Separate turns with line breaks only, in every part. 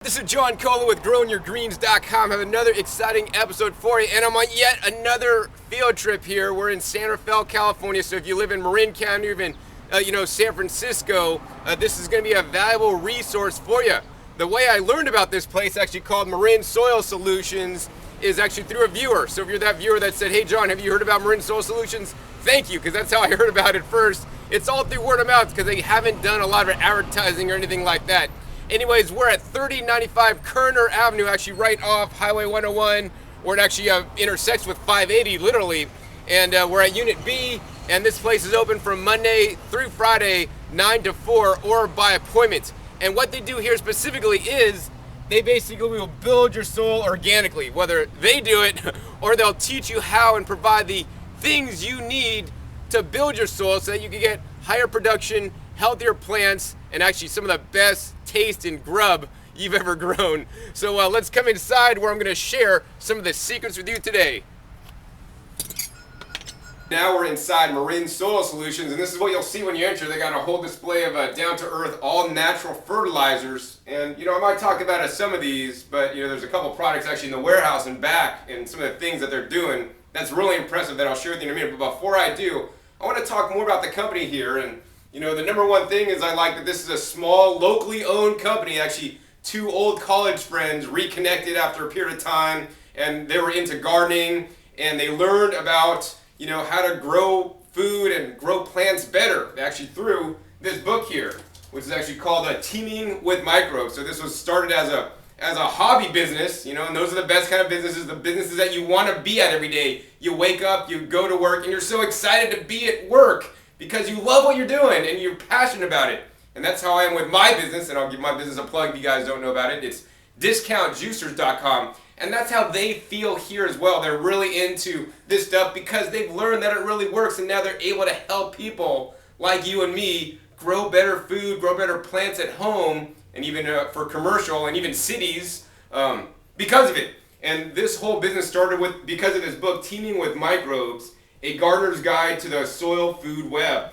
This is John Cola with GrowingYourGreens.com. I have another exciting episode for you, and I'm on yet another field trip here. We're in San Rafael, California, so if you live in Marin County, or even San Francisco, this is going to be a valuable resource for you. The way I learned about this place, actually called Marin Soil Solutions, is actually through a viewer. So if you're that viewer that said, "Hey John, have you heard about Marin Soil Solutions?" Thank you, because that's how I heard about it first. It's all through word of mouth because they haven't done a lot of advertising or anything like that. Anyways, we're at 3095 Kerner Avenue, actually right off Highway 101, where it actually intersects with 580, literally. And we're at Unit B, and this place is open from Monday through Friday, 9 to 4, or by appointment. And what they do here specifically is they basically will build your soil organically, whether they do it or they'll teach you how and provide the things you need to build your soil so that you can get higher production, healthier plants, and actually some of the best taste and grub you've ever grown. So let's come inside where I'm going to share some of the secrets with you today. Now we're inside Marin Soil Solutions, and this is what you'll see when you enter. They got a whole display of down-to-earth, all-natural fertilizers. And I might talk about some of these, but there's a couple products actually in the warehouse and back, and some of the things that they're doing that's really impressive that I'll share with you in a minute. But before I do, I want to talk more about the company here. And the number one thing is I like that this is a small, locally owned company. Actually, two old college friends reconnected after a period of time, and they were into gardening, and they learned about how to grow food and grow plants better, actually through this book here, which is actually called Teaming with Microbes. So this was started as a hobby business, and those are the best kind of businesses, the businesses that you want to be at every day. You wake up, you go to work, and you're so excited to be at work because you love what you're doing and you're passionate about it. And that's how I am with my business, and I'll give my business a plug if you guys don't know about it. It's discountjuicers.com. And that's how they feel here as well. They're really into this stuff because they've learned that it really works, and now they're able to help people like you and me grow better food, grow better plants at home, and even for commercial and even cities because of it. And this whole business started because of this book, Teaming with Microbes, A Gardener's Guide to the Soil Food Web.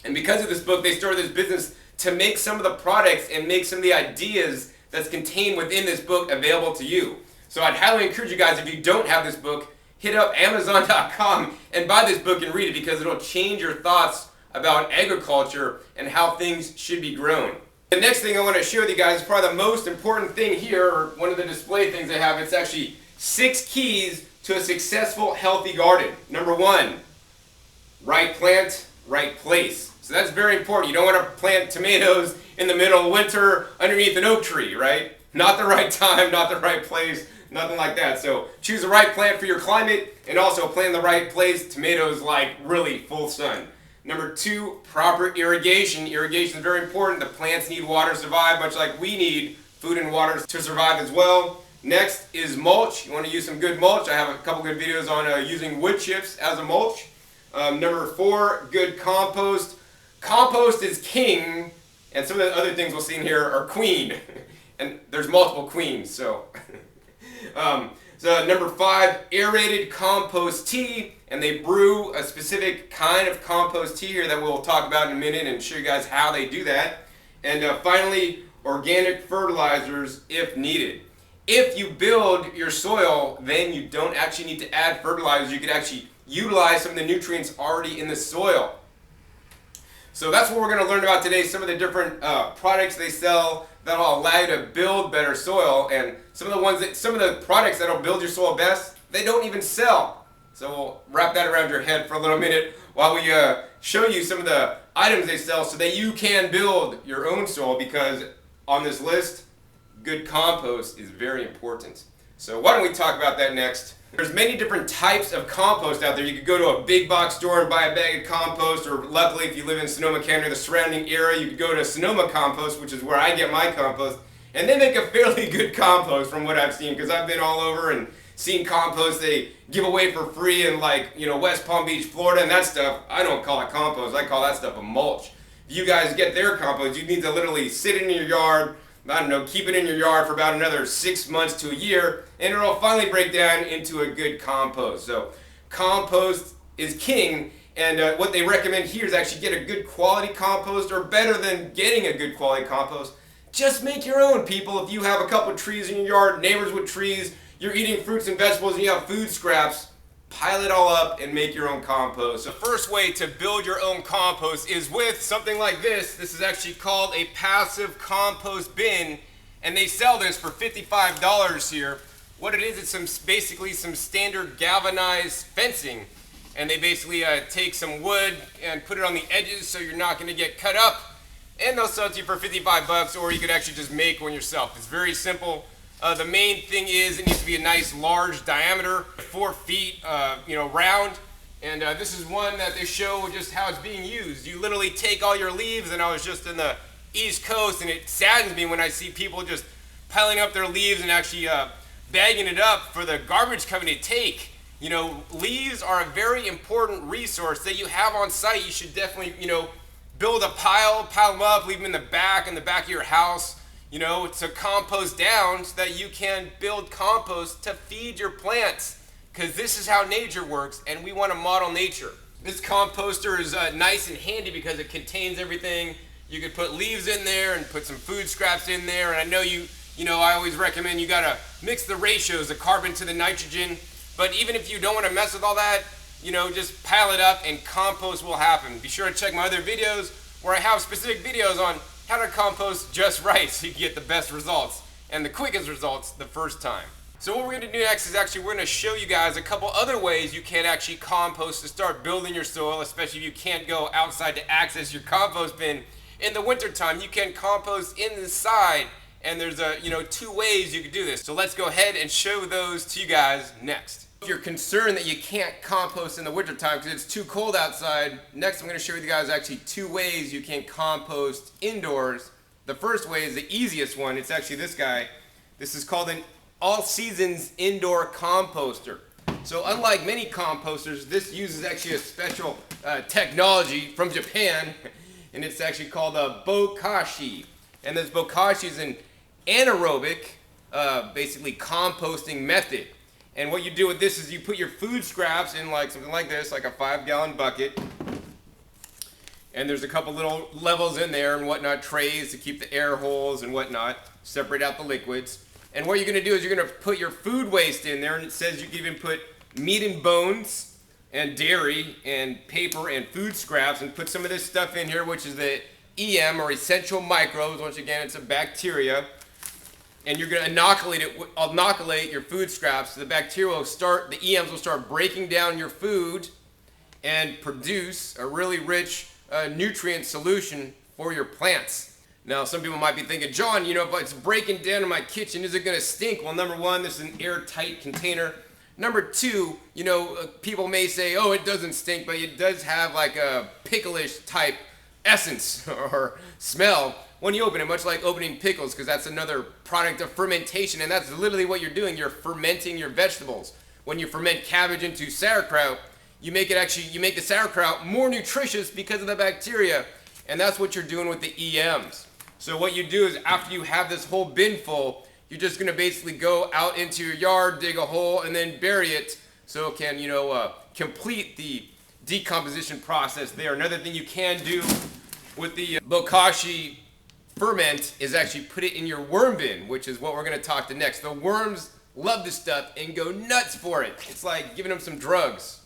And because of this book, they started this business to make some of the products and make some of the ideas that's contained within this book available to you. So I'd highly encourage you guys, if you don't have this book, hit up Amazon.com and buy this book and read it, because it'll change your thoughts about agriculture and how things should be grown. The next thing I want to share with you guys is probably the most important thing here, or one of the display things they have. It's actually 6 keys to a successful, healthy garden. Number 1, right plant, right place. So that's very important. You don't want to plant tomatoes in the middle of winter underneath an oak tree, right? Not the right time, not the right place, nothing like that. So choose the right plant for your climate, and also plant in the right place. Tomatoes like really full sun. Number 2, proper irrigation. Irrigation is very important. The plants need water to survive, much like we need food and water to survive as well. Next is mulch. You want to use some good mulch. I have a couple good videos on using wood chips as a mulch. Number 4, good compost. Compost is king, and some of the other things we'll see in here are queen. And there's multiple queens, so. So number 5, aerated compost tea, and they brew a specific kind of compost tea here that we'll talk about in a minute and show you guys how they do that. And finally, organic fertilizers if needed. If you build your soil, then you don't actually need to add fertilizers. You could actually utilize some of the nutrients already in the soil. So that's what we're going to learn about today, some of the different products they sell that'll allow you to build better soil, and some of the products that'll build your soil best, they don't even sell. So we'll wrap that around your head for a little minute while we show you some of the items they sell so that you can build your own soil, because on this list, good compost is very important. So why don't we talk about that next? There's many different types of compost out there. You could go to a big box store and buy a bag of compost, or luckily if you live in Sonoma County or the surrounding area, you could go to Sonoma Compost, which is where I get my compost, and they make a fairly good compost from what I've seen, because I've been all over and seen compost they give away for free in West Palm Beach, Florida, and that stuff. I don't call it compost, I call that stuff a mulch. If you guys get their compost, you need to literally sit it in your yard, keep it in your yard for about another 6 months to a year, and it'll finally break down into a good compost. So compost is king, and what they recommend here is actually get a good quality compost, or better than getting a good quality compost, Just make your own, people. If you have a couple trees in your yard, neighbors with trees, you're eating fruits and vegetables, and you have food scraps, pile it all up and make your own compost. The first way to build your own compost is with something like this. This is actually called a passive compost bin, and they sell this for $55 here. What it is, it's basically some standard galvanized fencing, and they basically take some wood and put it on the edges so you're not going to get cut up, and they'll sell it to you for 55 bucks, or you could actually just make one yourself. It's very simple. The main thing is it needs to be a nice large diameter, 4 feet round, and this is one that they show just how it's being used. You literally take all your leaves, and I was just in the East Coast, and it saddens me when I see people just piling up their leaves and actually bagging it up for the garbage company to take. You know, leaves are a very important resource that you have on site. You should definitely, build a pile them up, leave them in the back of your house, to compost down so that you can build compost to feed your plants. Because this is how nature works, and we want to model nature. This composter is nice and handy because it contains everything. You could put leaves in there and put some food scraps in there, and I know I always recommend you gotta mix the ratios, the carbon to the nitrogen. But even if you don't want to mess with all that, just pile it up and compost will happen. Be sure to check my other videos where I have specific videos on how to compost just right so you can get the best results and the quickest results the first time. So what we're going to do next is we're going to show you guys a couple other ways you can actually compost to start building your soil, especially if you can't go outside to access your compost bin. In the wintertime, you can compost inside, and there's 2 ways you can do this. So let's go ahead and show those to you guys next. If you're concerned that you can't compost in the wintertime because it's too cold outside, next I'm going to show you guys actually 2 ways you can compost indoors. The first way is the easiest one. It's actually this guy. This is called an all-seasons indoor composter. So unlike many composters, this uses actually a special technology from Japan, and it's actually called a bokashi. And this bokashi is an anaerobic, basically composting method. And what you do with this is you put your food scraps in something like this, like a 5-gallon bucket. And there's a couple little levels in there and whatnot, trays to keep the air holes and whatnot, separate out the liquids. And what you're going to do is you're going to put your food waste in there, and it says you can even put meat and bones and dairy and paper and food scraps, and put some of this stuff in here, which is the EM, or essential microbes. Once again, it's a bacteria. And you're going to inoculate your food scraps. So the bacteria the EMs will start breaking down your food and produce a really rich nutrient solution for your plants. Now, some people might be thinking, John, if it's breaking down in my kitchen, is it going to stink? Well, number one, this is an airtight container. Number two, people may say, oh, it doesn't stink, but it does have like a picklish type essence or smell when you open it, much like opening pickles, because that's another product of fermentation, and that's literally what you're doing. You're fermenting your vegetables. When you ferment cabbage into sauerkraut, you make the sauerkraut more nutritious because of the bacteria, and that's what you're doing with the EMs. So what you do is after you have this whole bin full, you're just going to basically go out into your yard, dig a hole, and then bury it so it can, complete the decomposition process there. Another thing you can do with the bokashi ferment is actually put it in your worm bin, which is what we're going to talk to next. The worms love this stuff and go nuts for it. It's like giving them some drugs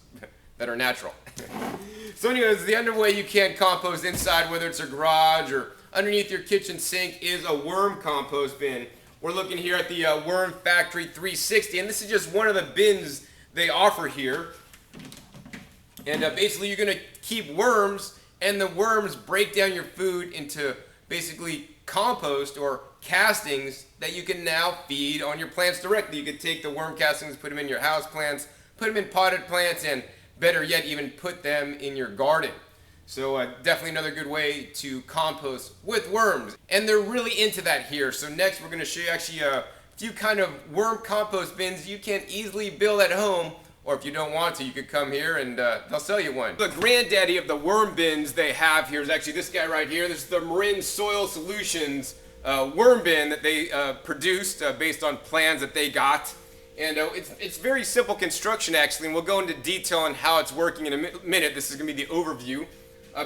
that are natural. So anyways, the other way you can compost inside, whether it's a garage or underneath your kitchen sink, is a worm compost bin. We're looking here at the Worm Factory 360, and this is just one of the bins they offer here. And basically you're going to keep worms, and the worms break down your food into basically compost or castings that you can now feed on your plants directly. You could take the worm castings, put them in your house plants, put them in potted plants, and better yet, even put them in your garden. So definitely another good way to compost with worms. And they're really into that here. So next we're going to show you actually a few kind of worm compost bins you can easily build at home. Or if you don't want to, you could come here and they'll sell you one. The granddaddy of the worm bins they have here is actually this guy right here. This is the Marin Soil Solutions worm bin that they produced based on plans that they got. And it's very simple construction actually, and we'll go into detail on how it's working in a minute. This is going to be the overview.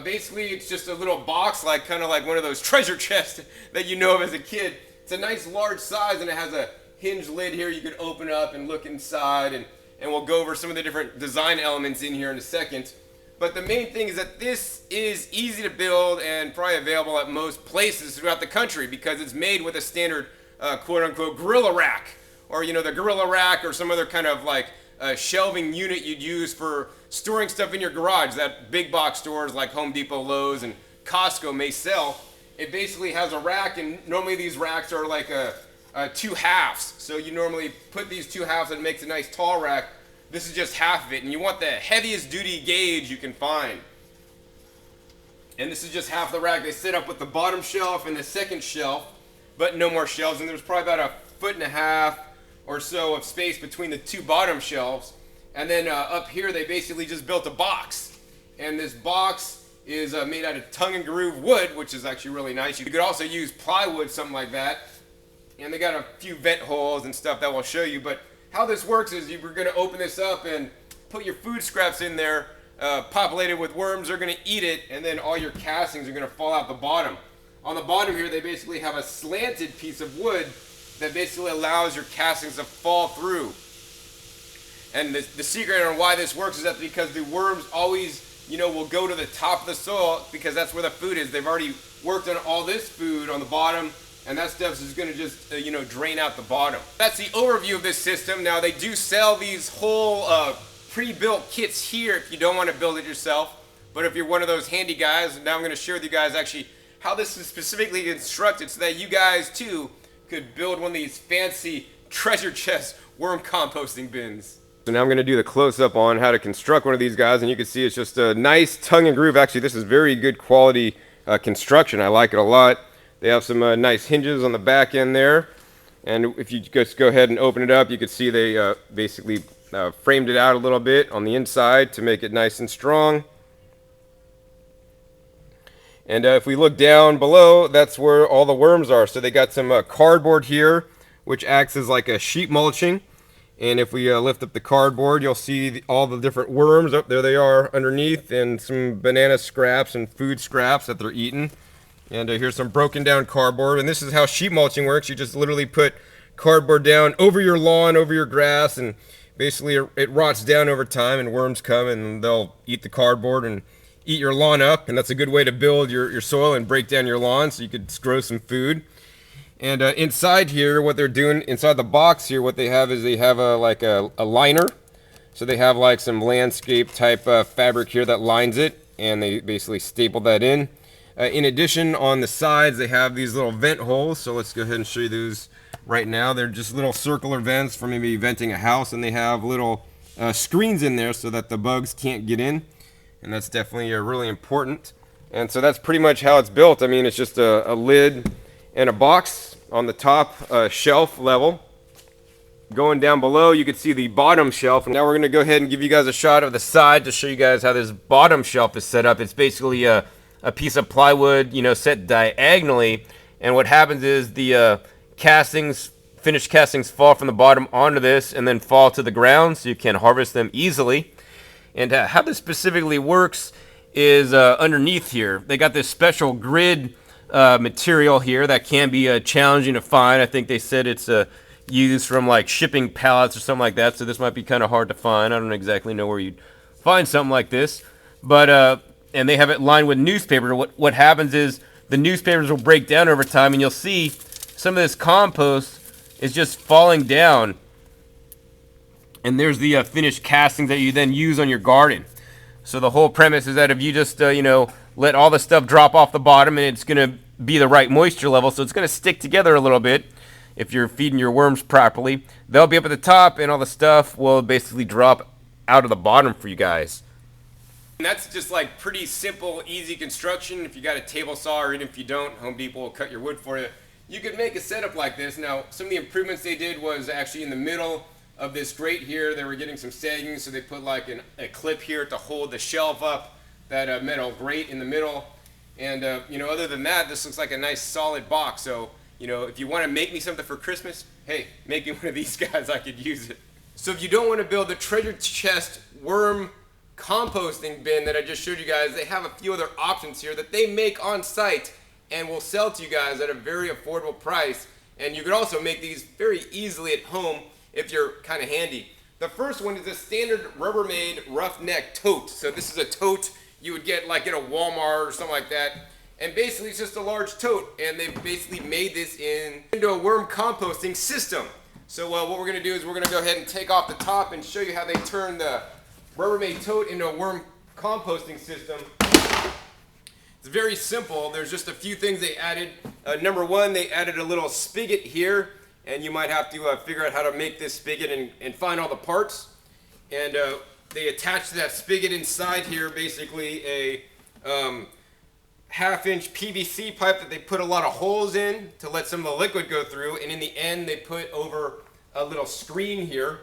Basically, it's just a little box, like kind of like one of those treasure chests that you know of as a kid. It's a nice large size, and it has a hinge lid here you could open up and look inside, and we'll go over some of the different design elements in here in a second. But the main thing is that this is easy to build and probably available at most places throughout the country because it's made with a standard quote-unquote gorilla rack, or the gorilla rack, or some other kind of like shelving unit you'd use for storing stuff in your garage that big box stores like Home Depot, Lowe's, and Costco may sell. It basically has a rack, and normally these racks are like two halves. So you normally put these two halves and it makes a nice tall rack. This is just half of it, and you want the heaviest duty gauge you can find. And this is just half the rack. They set up with the bottom shelf and the second shelf, but no more shelves, and there's probably about 1.5 feet or so of space between the two bottom shelves. And then up here they basically just built a box, and this box is made out of tongue and groove wood, which is actually really nice. You could also use plywood, something like that, and they got a few vent holes and stuff that we'll show you. But how this works is you're going to open this up and put your food scraps in there, populated with worms. They're going to eat it, and then all your castings are going to fall out the bottom. On the bottom here, they basically have a slanted piece of wood that basically allows your castings to fall through. And the secret on why this works is that because the worms always, will go to the top of the soil because that's where the food is. They've already worked on all this food on the bottom, and that stuff is going to just, drain out the bottom. That's the overview of this system. Now, they do sell these whole pre-built kits here if you don't want to build it yourself. But if you're one of those handy guys, now I'm going to share with you guys actually how this is specifically constructed so that you guys, too, could build one of these fancy treasure chest worm composting bins. So now I'm going to do the close-up on how to construct one of these guys, and you can see it's just a nice tongue and groove. Actually, this is very good quality construction. I like it a lot. They have some nice hinges on the back end there, and if you just go ahead and open it up, you can see they basically framed it out a little bit on the inside to make it nice and strong. And if we look down below, that's where all the worms are. So they got some cardboard here, which acts as like a sheet mulching. And if we lift up the cardboard, you'll see all the different worms. Up there they are underneath, and some banana scraps and food scraps that they're eating. And here's some broken down cardboard. And this is how sheet mulching works. You just literally put cardboard down over your lawn, over your grass, and basically it rots down over time, and worms come and they'll eat the cardboard and eat your lawn up. And that's a good way to build your soil and break down your lawn so you could grow some food. And inside here, what they're doing inside the box here, what they have is they have a liner. So they have like some landscape type fabric here that lines it, and they basically staple that in. In addition, on the sides, they have these little vent holes. So let's go ahead and show you those right now. They're just little circular vents for maybe venting a house, and they have little screens in there so that the bugs can't get in. And that's definitely really important. And so that's pretty much how it's built. I mean, it's just a lid and a box on the top shelf level. Going down below, you can see the bottom shelf. And now we're going to go ahead and give you guys a shot of the side to show you guys how this bottom shelf is set up. It's basically a piece of plywood, set diagonally. And what happens is the finished castings fall from the bottom onto this and then fall to the ground so you can harvest them easily. And how this specifically works is underneath here. They got this special grid material here that can be challenging to find. I think they said it's used from like shipping pallets or something like that, so this might be kind of hard to find. I don't exactly know where you'd find something like this, but and they have it lined with newspaper. What happens is the newspapers will break down over time, and you'll see some of this compost is just falling down, and there's the finished castings that you then use on your garden. So the whole premise is that if you just let all the stuff drop off the bottom, and it's going to be the right moisture level, so it's going to stick together a little bit. If you're feeding your worms properly, they'll be up at the top, and all the stuff will basically drop out of the bottom for you guys. And that's just like pretty simple, easy construction. If you got a table saw, or even if you don't, Home Depot will cut your wood for you. You could make a setup like this. Now, some of the improvements they did was actually in the middle of this grate here, they were getting some sagging, so they put like a clip here to hold the shelf up, that metal grate in the middle. And other than that, this looks like a nice solid box. So if you want to make me something for Christmas, hey, make me one of these guys. I could use it. So if you don't want to build the treasure chest worm composting bin that I just showed you guys, they have a few other options here that they make on site and will sell to you guys at a very affordable price. And you can also make these very easily at home if you're kind of handy. The first one is a standard Rubbermaid roughneck tote. So this is a tote you would get like at a Walmart or something like that. And basically it's just a large tote, and they've basically made this into a worm composting system. So what we're going to do is we're going to go ahead and take off the top and show you how they turn the Rubbermaid tote into a worm composting system. It's very simple. There's just a few things they added. Number one, they added a little spigot here, and you might have to figure out how to make this spigot and find all the parts. And they attached to that spigot inside here basically a half-inch PVC pipe that they put a lot of holes in to let some of the liquid go through, and in the end they put over a little screen here,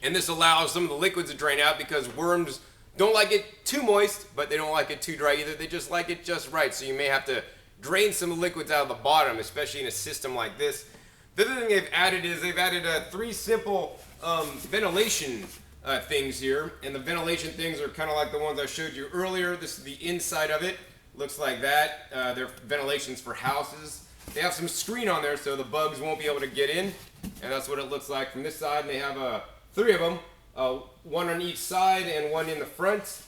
and this allows some of the liquids to drain out because worms don't like it too moist, but they don't like it too dry either. They just like it just right, so you may have to drain some of the liquids out of the bottom, especially in a system like this. The other thing they've added is they've added 3 simple ventilation things here, and the ventilation things are kind of like the ones I showed you earlier. This is the inside of it, looks like that. They're ventilations for houses. They have some screen on there so the bugs won't be able to get in, and that's what it looks like from this side. And they have 3 of them, one on each side and one in the front.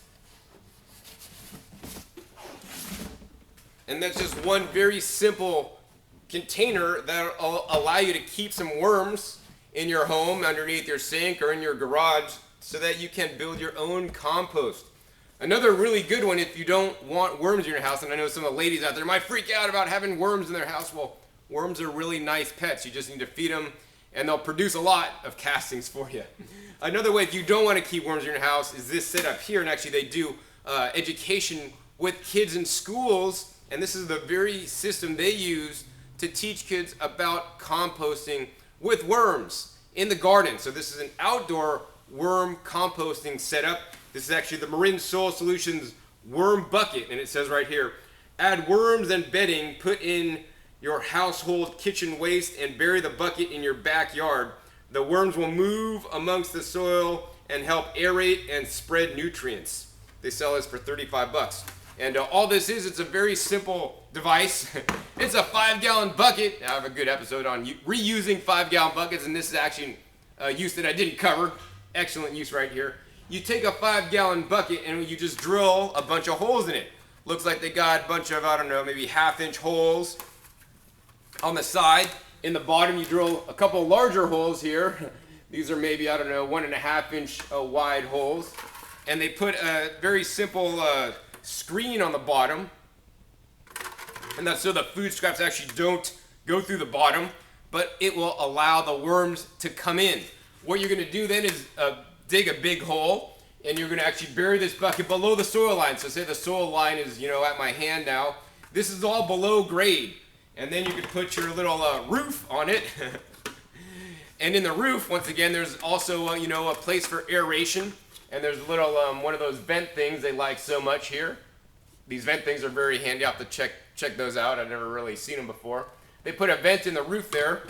And that's just one very simple container that will allow you to keep some worms in your home, underneath your sink or in your garage, so that you can build your own compost. Another really good one if you don't want worms in your house, and I know some of the ladies out there might freak out about having worms in their house. Well, worms are really nice pets. You just need to feed them and they'll produce a lot of castings for you. Another way if you don't want to keep worms in your house is this setup here, and actually they do education with kids in schools, and this is the very system they use to teach kids about composting with worms in the garden. So this is an outdoor worm composting setup. This is actually the Marine Soil Solutions worm bucket, and it says right here, add worms and bedding, put in your household kitchen waste, and bury the bucket in your backyard. The worms will move amongst the soil and help aerate and spread nutrients. They sell this for 35 bucks. And all this is, it's a very simple device. It's a 5-gallon bucket. I have a good episode on reusing 5-gallon buckets, and this is actually a use that I didn't cover. Excellent use right here. You take a 5-gallon bucket and you just drill a bunch of holes in it. Looks like they got a bunch of, I don't know, maybe half-inch holes on the side. In the bottom, you drill a couple larger holes here. These are maybe, I don't know, 1.5-inch wide holes. And they put a very simple screen on the bottom, and that's so the food scraps actually don't go through the bottom, but it will allow the worms to come in. What you're going to do then is dig a big hole, and you're going to actually bury this bucket below the soil line. So say the soil line is, you know, at my hand now. This is all below grade, and then you could put your little roof on it. And in the roof, once again, there's also you know, a place for aeration. And there's a little, one of those vent things they like so much here. These vent things are very handy. I'll have to check those out. I've never really seen them before. They put a vent in the roof there,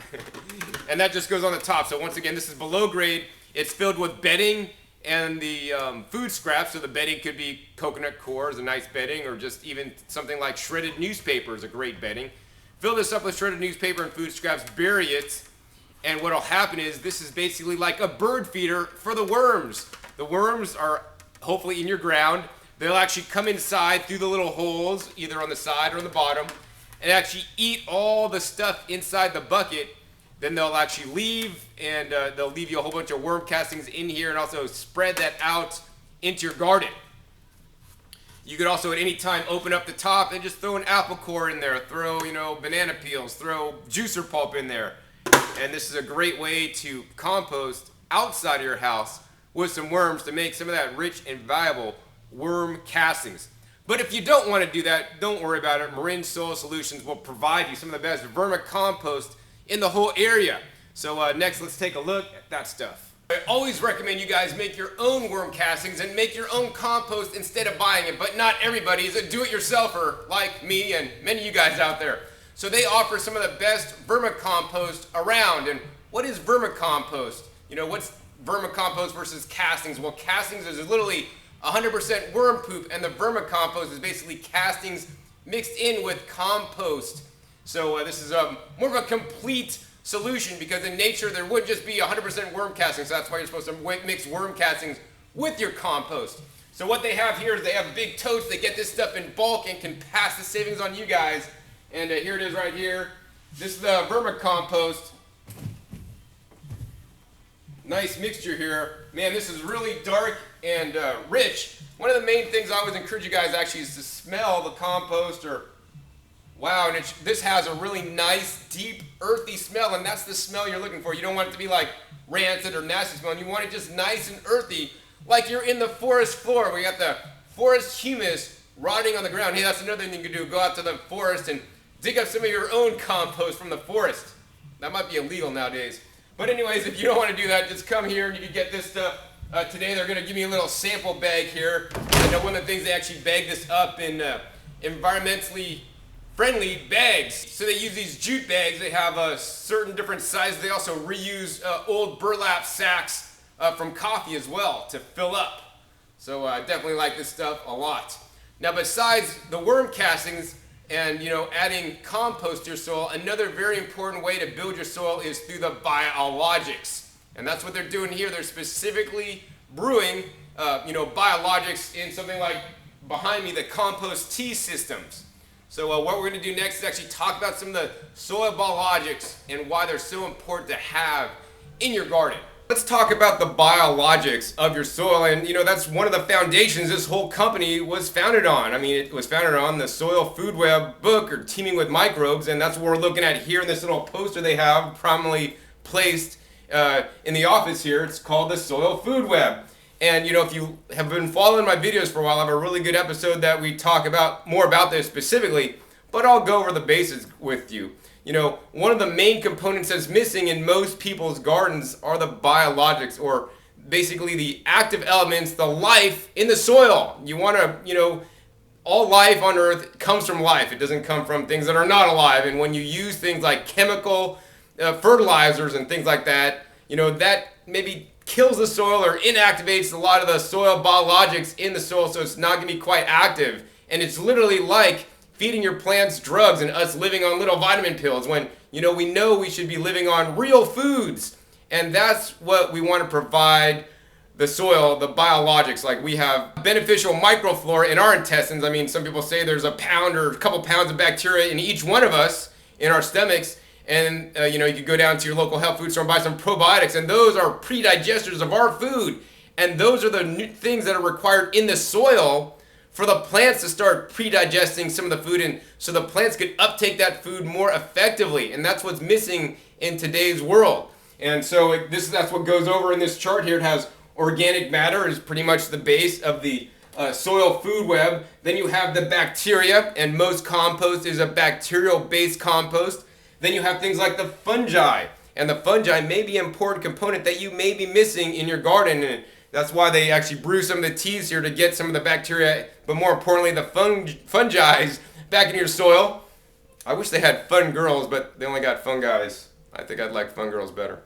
and that just goes on the top. So once again, this is below grade. It's filled with bedding and the food scraps. So the bedding could be coconut cores, a nice bedding, or just even something like shredded newspaper is a great bedding. Fill this up with shredded newspaper and food scraps, bury it, and what'll happen is this is basically like a bird feeder for the worms. The worms are hopefully in your ground. They'll actually come inside through the little holes, either on the side or on the bottom, and actually eat all the stuff inside the bucket. Then they'll actually leave, and they'll leave you a whole bunch of worm castings in here, and also spread that out into your garden. You could also at any time open up the top and just throw an apple core in there, throw, you know, banana peels, throw juicer pulp in there. And this is a great way to compost outside of your house with some worms to make some of that rich and valuable worm castings. But if you don't want to do that, don't worry about it. Marine Soil Solutions will provide you some of the best vermicompost in the whole area. So next, let's take a look at that stuff. I always recommend you guys make your own worm castings and make your own compost instead of buying it, but not everybody is a do-it-yourselfer like me and many of you guys out there. So they offer some of the best vermicompost around. And what is vermicompost? You know, what's vermicompost versus castings. Well, castings is literally 100% worm poop, and the vermicompost is basically castings mixed in with compost. So this is more of a complete solution, because in nature there would just be 100% worm castings, so that's why you're supposed to mix worm castings with your compost. So what they have here is they have big totes. They get this stuff in bulk and can pass the savings on you guys. And here it is right here. This is the vermicompost. Nice mixture here. Man, this is really dark and rich. One of the main things I always encourage you guys actually is to smell the compost. Wow, and this has a really nice, deep, earthy smell, and that's the smell you're looking for. You don't want it to be like rancid or nasty smell. You want it just nice and earthy, like you're in the forest floor where you got the forest humus rotting on the ground. Hey, that's another thing you can do. Go out to the forest and dig up some of your own compost from the forest. That might be illegal nowadays. But anyways, if you don't want to do that, just come here and you can get this stuff. Today they're going to give me a little sample bag here. I know one of the things they actually bag this up in environmentally friendly bags. So they use these jute bags. They have a certain different sizes. They also reuse old burlap sacks from coffee as well to fill up. So I definitely like this stuff a lot. Now, besides the worm castings and adding compost to your soil, another very important way to build your soil is through the biologics. And that's what they're doing here. They're specifically brewing biologics in something like behind me, the compost tea systems. So what we're going to do next is actually talk about some of the soil biologics and why they're so important to have in your garden. Let's talk about the biologics of your soil, and that's one of the foundations this whole company was founded on. I mean, it was founded on the Soil Food Web book, or Teaming with Microbes, and that's what we're looking at here in this little poster they have prominently placed in the office here. It's called the Soil Food Web. And if you have been following my videos for a while, I have a really good episode that we talk about more about this specifically, but I'll go over the basics with you. One of the main components that's missing in most people's gardens are the biologics, or basically the active elements, the life in the soil. You want to, all life on earth comes from life. It doesn't come from things that are not alive. And when you use things like chemical fertilizers and things like that, that maybe kills the soil or inactivates a lot of the soil biologics in the soil, so it's not going to be quite active. And it's literally like feeding your plants drugs and us living on little vitamin pills when we know we should be living on real foods. And that's what we want to provide the soil, the biologics. Like, we have beneficial microflora in our intestines. I mean, some people say there's a pound or a couple pounds of bacteria in each one of us in our stomachs. And you could go down to your local health food store and buy some probiotics, and those are pre-digesters of our food. And those are the new things that are required in the soil for the plants to start pre-digesting some of the food, and so the plants could uptake that food more effectively. And that's what's missing in today's world. And so that's what goes over in this chart here. It has organic matter is pretty much the base of the soil food web. Then you have the bacteria, and most compost is a bacterial-based compost. Then you have things like the fungi, and the fungi may be an important component that you may be missing in your garden, and that's why they actually brew some of the teas here to get some of the bacteria, but more importantly, the fungi back in your soil. I wish they had fun girls, but they only got fungi. I think I'd like fun girls better.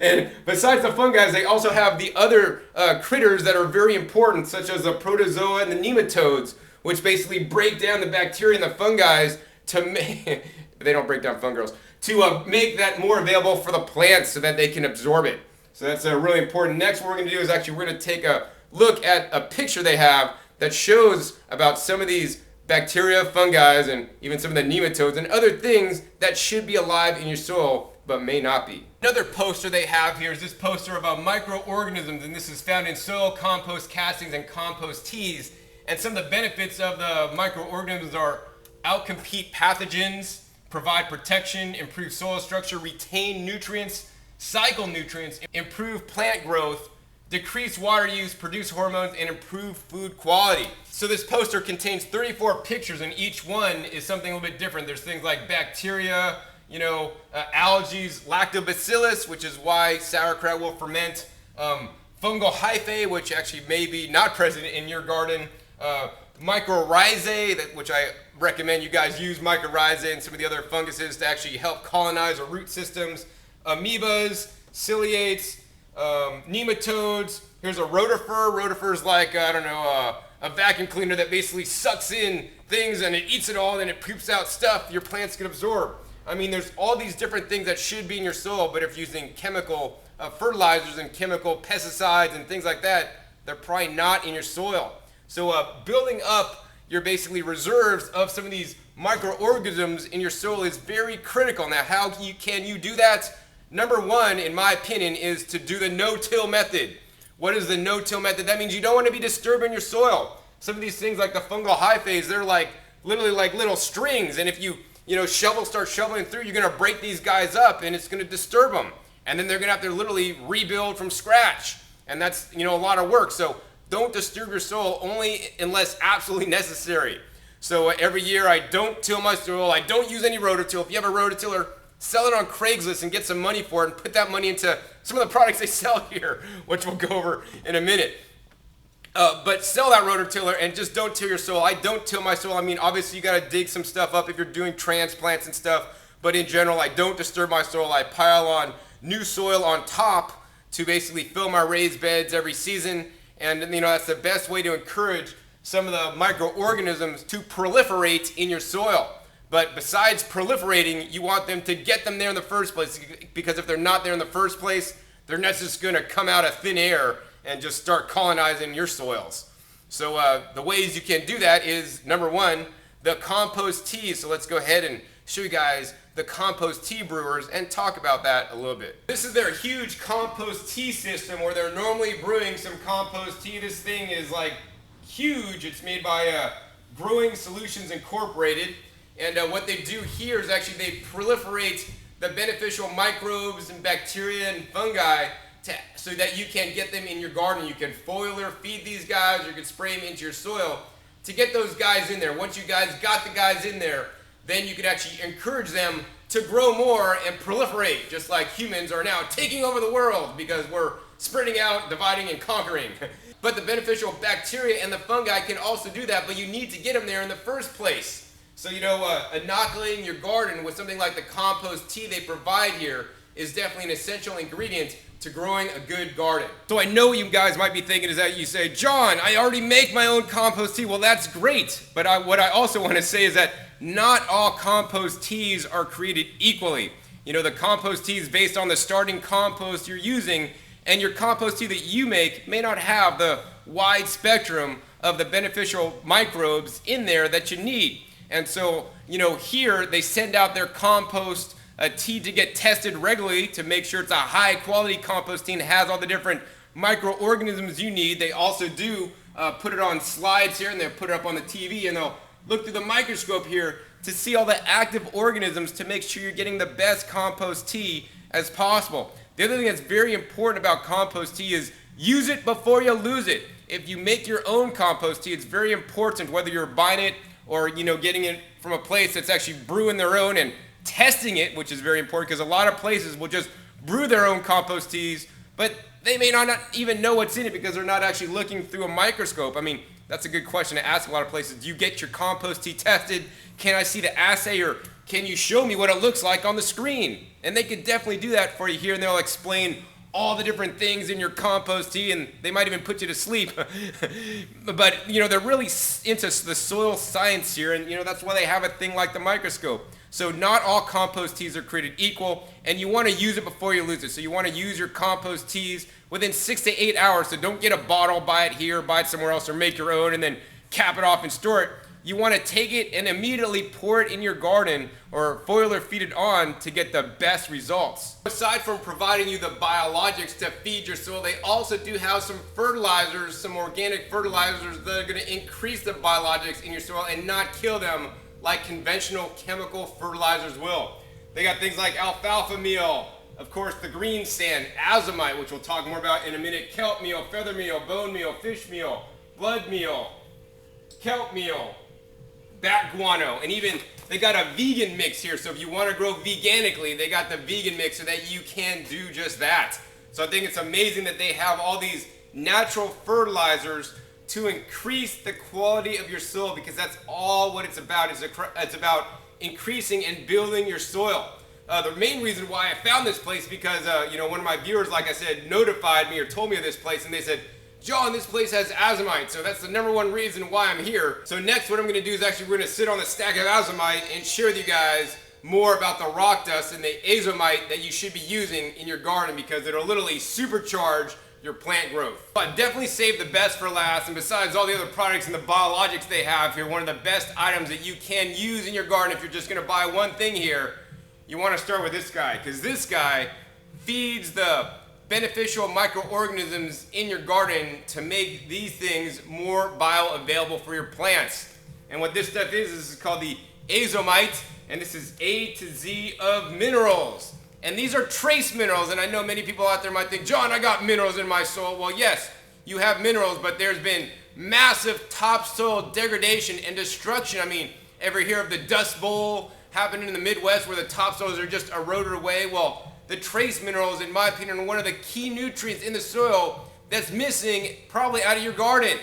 And besides the fungi, they also have the other critters that are very important, such as the protozoa and the nematodes, which basically break down the bacteria and the fungi to make... They don't break down fun girls, to make that more available for the plants so that they can absorb it. So that's really important. Next, what we're going to do is we're going to take a look at a picture they have that shows about some of these bacteria, fungi, and even some of the nematodes and other things that should be alive in your soil but may not be. Another poster they have here is this poster about microorganisms, and this is found in soil compost castings and compost teas. And some of the benefits of the microorganisms are outcompete pathogens, provide protection, improve soil structure, retain nutrients, cycle nutrients, improve plant growth, decrease water use, produce hormones, and improve food quality. So this poster contains 34 pictures, and each one is something a little bit different. There's things like bacteria, algae, lactobacillus, which is why sauerkraut will ferment, fungal hyphae, which actually may be not present in your garden, mycorrhizae, which I recommend you guys use mycorrhizae and some of the other funguses to actually help colonize our root systems, amoebas, ciliates, nematodes. Here's a rotifer. Rotifer is like, I don't know, a vacuum cleaner that basically sucks in things and it eats it all and then it poops out stuff your plants can absorb. I mean, there's all these different things that should be in your soil, but if using chemical fertilizers and chemical pesticides and things like that, they're probably not in your soil. So building up your basically reserves of some of these microorganisms in your soil is very critical. Now, how can you do that? Number one, in my opinion, is to do the no-till method. What is the no-till method? That means you don't want to be disturbing your soil. Some of these things like the fungal hyphae, they're like literally like little strings, and if you start shoveling through, you're going to break these guys up and it's going to disturb them. And then they're going to have to literally rebuild from scratch. And that's, a lot of work. So don't disturb your soil only unless absolutely necessary. So every year I don't till my soil. I don't use any rototill. If you have a rototiller, sell it on Craigslist and get some money for it and put that money into some of the products they sell here, which we'll go over in a minute. But sell that rototiller and just don't till your soil. I don't till my soil. I mean, obviously you got to dig some stuff up if you're doing transplants and stuff. But in general, I don't disturb my soil. I pile on new soil on top to basically fill my raised beds every season. And that's the best way to encourage some of the microorganisms to proliferate in your soil. But besides proliferating, you want them to get them there in the first place, because if they're not there in the first place, they're not just going to come out of thin air and just start colonizing your soils. So the ways you can do that is, number one, the compost tea. So let's go ahead and show you guys the compost tea brewers and talk about that a little bit. This is their huge compost tea system where they're normally brewing some compost tea. This thing is like huge. It's made by Growing Solutions Incorporated. And what they do here is actually they proliferate the beneficial microbes and bacteria and fungi so that you can get them in your garden. You can foliar feed these guys, or you can spray them into your soil to get those guys in there. Once you guys got the guys in there, then you can actually encourage them to grow more and proliferate, just like humans are now taking over the world because we're spreading out, dividing, and conquering. But the beneficial bacteria and the fungi can also do that, but you need to get them there in the first place. So, inoculating your garden with something like the compost tea they provide here is definitely an essential ingredient to growing a good garden. So I know what you guys might be thinking is that you say, John, I already make my own compost tea. Well, that's great. But what I also want to say is that not all compost teas are created equally. The compost tea is based on the starting compost you're using, and your compost tea that you make may not have the wide spectrum of the beneficial microbes in there that you need. And so, here they send out their compost tea to get tested regularly to make sure it's a high quality compost tea and has all the different microorganisms you need. They also do put it on slides here, and they'll put it up on the TV, and they'll look through the microscope here to see all the active organisms to make sure you're getting the best compost tea as possible. The other thing that's very important about compost tea is use it before you lose it. If you make your own compost tea, it's very important, whether you're buying it or getting it from a place that's actually brewing their own and testing it, which is very important, because a lot of places will just brew their own compost teas, but they may not even know what's in it because they're not actually looking through a microscope. I mean, that's a good question to ask a lot of places. Do you get your compost tea tested? Can I see the assay, or can you show me what it looks like on the screen? And they could definitely do that for you here, and they'll explain all the different things in your compost tea, and they might even put you to sleep. But, they're really into the soil science here, and, that's why they have a thing like the microscope. So not all compost teas are created equal, and you want to use it before you lose it. So you want to use your compost teas within 6 to 8 hours. So don't get a bottle, buy it here, buy it somewhere else, or make your own and then cap it off and store it. You want to take it and immediately pour it in your garden or foliar feed it on to get the best results. Aside from providing you the biologics to feed your soil, they also do have some fertilizers, some organic fertilizers that are going to increase the biologics in your soil and not kill them like conventional chemical fertilizers will. They got things like alfalfa meal, of course the green sand, azomite, which we'll talk more about in a minute, kelp meal, feather meal, bone meal, fish meal, blood meal, kelp meal, bat guano, and even they got a vegan mix here. So if you want to grow veganically, they got the vegan mix so that you can do just that. So I think it's amazing that they have all these natural fertilizers to increase the quality of your soil, because that's all what it's about. It's about increasing and building your soil. The main reason why I found this place because, one of my viewers, like I said, notified me or told me of this place, and they said, John, this place has Azomite, so that's the number one reason why I'm here. So next, what I'm going to do is actually we're going to sit on the stack of Azomite and share with you guys more about the rock dust and the Azomite that you should be using in your garden because it'll literally supercharge your plant growth. But definitely save the best for last, and besides all the other products and the biologics they have here, one of the best items that you can use in your garden if you're just going to buy one thing here, you want to start with this guy, because this guy feeds the beneficial microorganisms in your garden to make these things more bioavailable for your plants. And what this stuff is called the Azomite, and this is A to Z of minerals. And these are trace minerals, and I know many people out there might think, John, I got minerals in my soil. Well, yes, you have minerals, but there's been massive topsoil degradation and destruction. I mean, ever hear of the Dust Bowl happening in the Midwest where the topsoils are just eroded away? Well, the trace minerals, in my opinion, are one of the key nutrients in the soil that's missing probably out of your garden.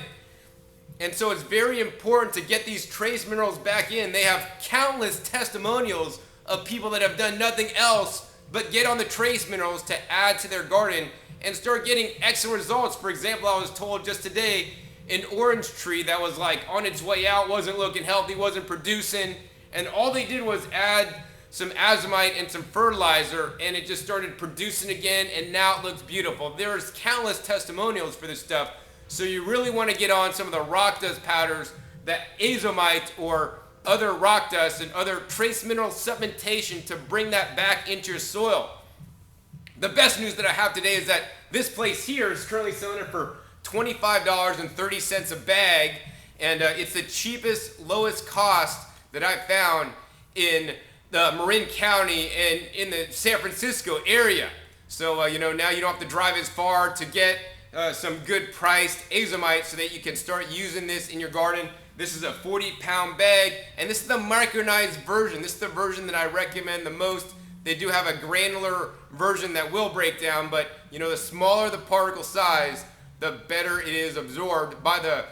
And so it's very important to get these trace minerals back in. They have countless testimonials of people that have done nothing else but get on the trace minerals to add to their garden and start getting excellent results. For example, I was told just today, an orange tree that was like on its way out, wasn't looking healthy, wasn't producing, and all they did was add some Azomite and some fertilizer, and it just started producing again, and now it looks beautiful. There's countless testimonials for this stuff, so you really want to get on some of the rock dust powders, that Azomite or other rock dust and other trace mineral supplementation to bring that back into your soil. The best news that I have today is that this place here is currently selling it for $25.30 a bag, and it's the cheapest, lowest cost that I found in the Marin County and in the San Francisco area. So, now you don't have to drive as far to get some good priced Azomite so that you can start using this in your garden. This is a 40-pound bag, and this is the micronized version. This is the version that I recommend the most. They do have a granular version that will break down, but the smaller the particle size, the better it is absorbed by the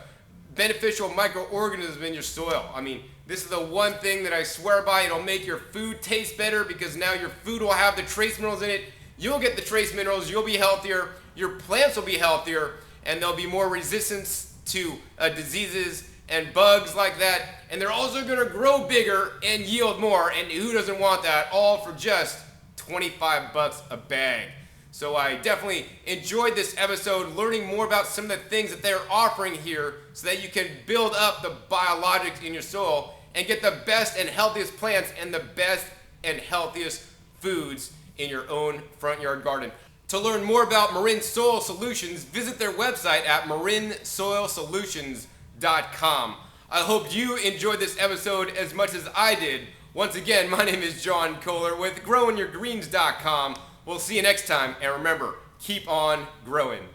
beneficial microorganisms in your soil. I mean, this is the one thing that I swear by. It'll make your food taste better because now your food will have the trace minerals in it. You'll get the trace minerals, you'll be healthier, your plants will be healthier, and there'll be more resistance to diseases and bugs like that, and they're also going to grow bigger and yield more, and who doesn't want that, all for just 25 bucks a bag. So I definitely enjoyed this episode, learning more about some of the things that they're offering here so that you can build up the biologics in your soil and get the best and healthiest plants and the best and healthiest foods in your own front yard garden. To learn more about Marin Soil Solutions, visit their website at marinsoilsolutions.com. I hope you enjoyed this episode as much as I did. Once again, my name is John Kohler with growingyourgreens.com. We'll see you next time, and remember, keep on growing.